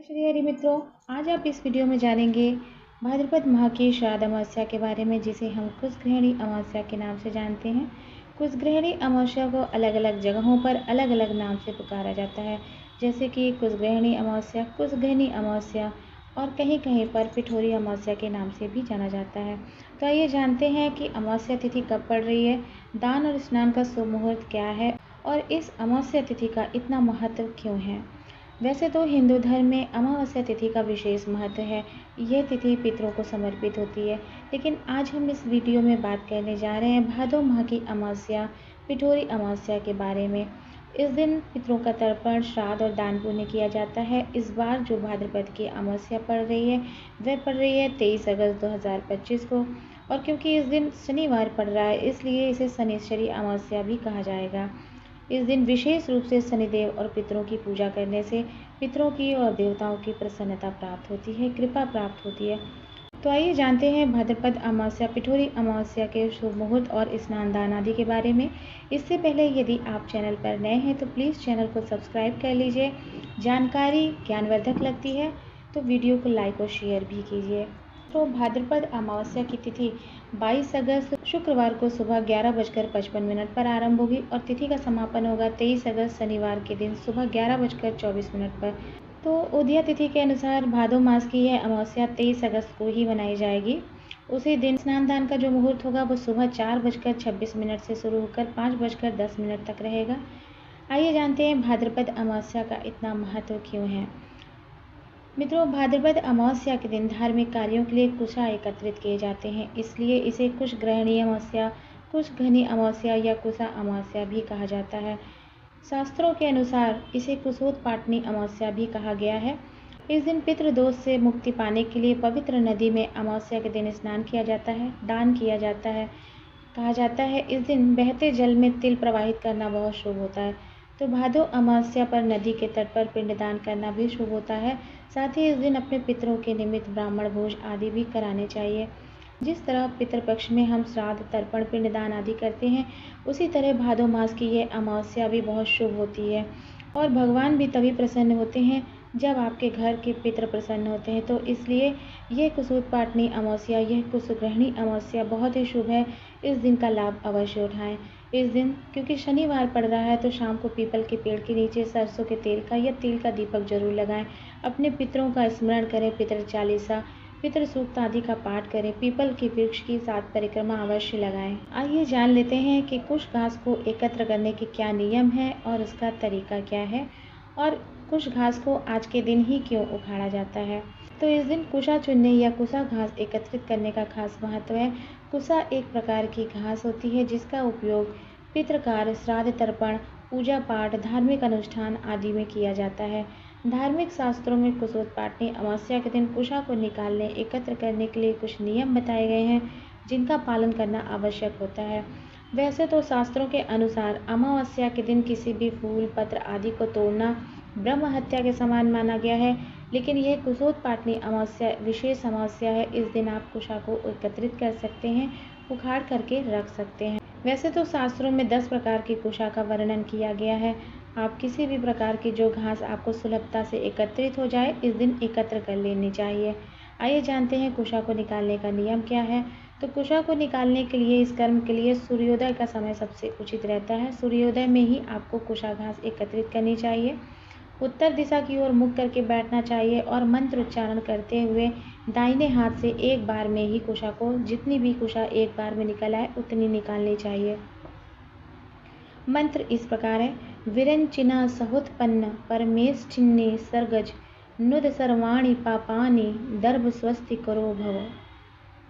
जय श्री हरि मित्रों, आज आप इस वीडियो में जानेंगे भाद्रपद माह की श्राद्ध अमावस्या के बारे में, जिसे हम कुशग्रहणी अमावस्या के नाम से जानते हैं। कुशग्रहणी अमावस्या को अलग अलग जगहों पर अलग अलग नाम से पुकारा जाता है, जैसे कि कुशग्रहणी अमावस्या, कुशघनी अमावस्या और कहीं कहीं पर पिठोरी अमावस्या के नाम से भी जाना जाता है। तो आइए जानते हैं कि अमावस्या तिथि कब पड़ रही है, दान और स्नान का शुभ मुहूर्त क्या है और इस अमावस्या तिथि का इतना महत्व क्यों है। वैसे तो हिंदू धर्म में अमावस्या तिथि का विशेष महत्व है। यह तिथि पितरों को समर्पित होती है, लेकिन आज हम इस वीडियो में बात करने जा रहे हैं भादो माह की अमावस्या, पिठोरी अमावस्या के बारे में। इस दिन पितरों का तर्पण, श्राद्ध और दान पुण्य किया जाता है। इस बार जो भाद्रपद की अमावस्या पड़ रही है वह पड़ रही है 23 अगस्त 2025 को, और क्योंकि इस दिन शनिवार पड़ रहा है इसलिए इसे शनिश्चरी अमावस्या भी कहा जाएगा। इस दिन विशेष रूप से शनिदेव और पितरों की पूजा करने से पितरों की और देवताओं की प्रसन्नता प्राप्त होती है, कृपा प्राप्त होती है। तो आइए जानते हैं भाद्रपद अमावस्या, पिठोरी अमावस्या के शुभ मुहूर्त और स्नान दान आदि के बारे में। इससे पहले यदि आप चैनल पर नए हैं तो प्लीज़ चैनल को सब्सक्राइब कर लीजिए। जानकारी ज्ञानवर्धक लगती है तो वीडियो को लाइक और शेयर भी कीजिए। तो भाद्रपद अमावस्या की तिथि 22 अगस्त शुक्रवार को सुबह 11:55 पर आरंभ होगी और तिथि का समापन होगा 23 अगस्त शनिवार के दिन सुबह 11:24 पर। तो उदया तिथि के अनुसार भादो मास की यह अमावस्या 23 अगस्त को ही मनाई जाएगी। उसी दिन स्नान दान का जो मुहूर्त होगा वो सुबह 4:26 से शुरू होकर 5:10 तक रहेगा। आइए जानते हैं भाद्रपद अमावस्या का इतना महत्व क्यों है। मित्रों, भाद्रपद अमावस्या के दिन धार्मिक कार्यों के लिए कुशा एकत्रित किए जाते हैं, इसलिए इसे कुशग्रहणी अमावस्या, कुशघनी अमावस्या या कुशा अमावस्या भी कहा जाता है। शास्त्रों के अनुसार इसे कुशोत्पाटनी अमावस्या भी कहा गया है। इस दिन पितृदोष से मुक्ति पाने के लिए पवित्र नदी में अमावस्या के दिन स्नान किया जाता है, दान किया जाता है। कहा जाता है इस दिन बहते जल में तिल प्रवाहित करना बहुत शुभ होता है। तो भादो अमावस्या पर नदी के तट पर पिंडदान करना भी शुभ होता है। साथ ही इस दिन अपने पितरों के निमित्त ब्राह्मण भोज आदि भी कराने चाहिए। जिस तरह पितृपक्ष में हम श्राद्ध, तर्पण, पिंडदान आदि करते हैं, उसी तरह भादो मास की यह अमावस्या भी बहुत शुभ होती है और भगवान भी तभी प्रसन्न होते हैं जब आपके घर के पितृ प्रसन्न होते हैं। तो इसलिए यह कुशोत्पाटनी अमावस्या, यह कुशग्रहणी अमावस्या बहुत ही शुभ है। इस दिन का लाभ अवश्य उठाएं। इस दिन क्योंकि शनिवार पड़ रहा है तो शाम को पीपल के पेड़ के नीचे सरसों के तेल का या तिल का दीपक जरूर लगाएं। अपने पितरों का स्मरण करें, पितृ चालीसा, पितृ सूक्त आदि का पाठ करें, पीपल के वृक्ष की 7 परिक्रमा अवश्य लगाएं। आइए जान लेते हैं कि कुश घास को एकत्र करने के क्या नियम है और उसका तरीका क्या है और कुश घास को आज के दिन ही क्यों उखाड़ा जाता है। तो इस दिन कुशा चुनने या कुशा घास एकत्रित करने का खास महत्व है। कुशा एक प्रकार की घास होती है जिसका उपयोग पितृकार्य, श्राद्ध, तर्पण, पूजा पाठ, धार्मिक अनुष्ठान आदि में किया जाता है। धार्मिक शास्त्रों में कुशोत्पाटनी अमावस्या के दिन कुशा को निकालने, एकत्र करने के लिए कुछ नियम बताए गए हैं जिनका पालन करना आवश्यक होता है। वैसे तो शास्त्रों के अनुसार अमावस्या के दिन किसी भी फूल, पत्र आदि को तोड़ना ब्रह्म हत्या के समान माना गया है, लेकिन यह कुशोत्पाटनी अमावस्या विशेष अमावस्या है। इस दिन आप कुशा को एकत्रित कर सकते हैं, उखाड़ करके रख सकते हैं। वैसे तो शास्त्रों में 10 प्रकार की कुशा का वर्णन किया गया है। आप किसी भी प्रकार की जो घास आपको सुलभता से एकत्रित हो जाए इस दिन एकत्र कर लेनी चाहिए। आइए जानते हैं कुशा को निकालने का नियम क्या है। तो कुशा को निकालने के लिए, इस कर्म के लिए सूर्योदय का समय सबसे उचित रहता है। सूर्योदय में ही आपको कुशा घास एकत्रित करनी चाहिए। उत्तर दिशा की ओर मुख करके बैठना चाहिए और मंत्र उच्चारण करते हुए दाहिने हाथ से एक बार में ही कुशा को, जितनी भी कुशा एक बार में निकल आए उतनी निकालनी चाहिए। मंत्र इस प्रकार है: विरंचिना सहोत्पन्न परमेष्ठिन्नी सर्गज नुद सर्वाणि पापानि दर्भ स्वस्ति करो भव।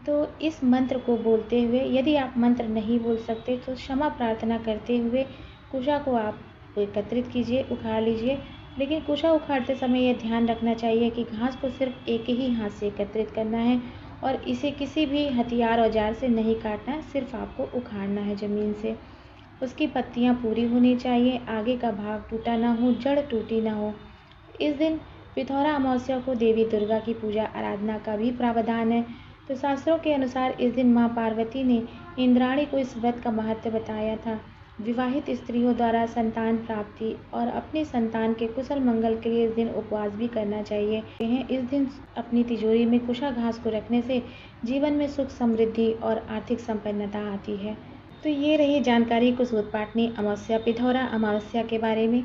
तो इस मंत्र को बोलते हुए, यदि आप मंत्र नहीं बोल सकते तो क्षमा प्रार्थना करते हुए कुशा को आप एकत्रित कीजिए, उखाड़ लीजिए। लेकिन कुशा उखाड़ते समय यह ध्यान रखना चाहिए कि घास को सिर्फ एक ही हाथ से एकत्रित करना है और इसे किसी भी हथियार औजार से नहीं काटना है, सिर्फ आपको उखाड़ना है जमीन से। उसकी पत्तियां पूरी होनी चाहिए, आगे का भाग टूटा ना हो, जड़ टूटी ना हो। इस दिन पिथौरा अमावस्या को देवी दुर्गा की पूजा आराधना का भी प्रावधान है। तो शास्त्रों के अनुसार इस दिन माँ पार्वती ने इंद्राणी को इस व्रत का महत्व बताया था। विवाहित स्त्रियों द्वारा संतान प्राप्ति और अपने संतान के कुशल मंगल के लिए इस दिन उपवास भी करना चाहिए। इस दिन अपनी तिजोरी में कुशाघास को रखने से जीवन में सुख, समृद्धि और आर्थिक संपन्नता आती है। तो ये रही जानकारी कुश उत्पाटनी अमावस्या, पिथौरा अमावस्या के बारे में।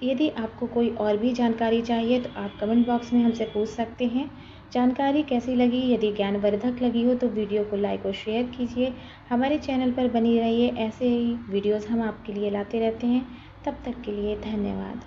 यदि आपको कोई और भी जानकारी चाहिए तो आप कमेंट बॉक्स में हमसे पूछ सकते हैं। जानकारी कैसी लगी? यदि ज्ञानवर्धक लगी हो तो वीडियो को लाइक और शेयर कीजिए। हमारे चैनल पर बनी रहिए, ऐसे ही वीडियोस हम आपके लिए लाते रहते हैं। तब तक के लिए धन्यवाद।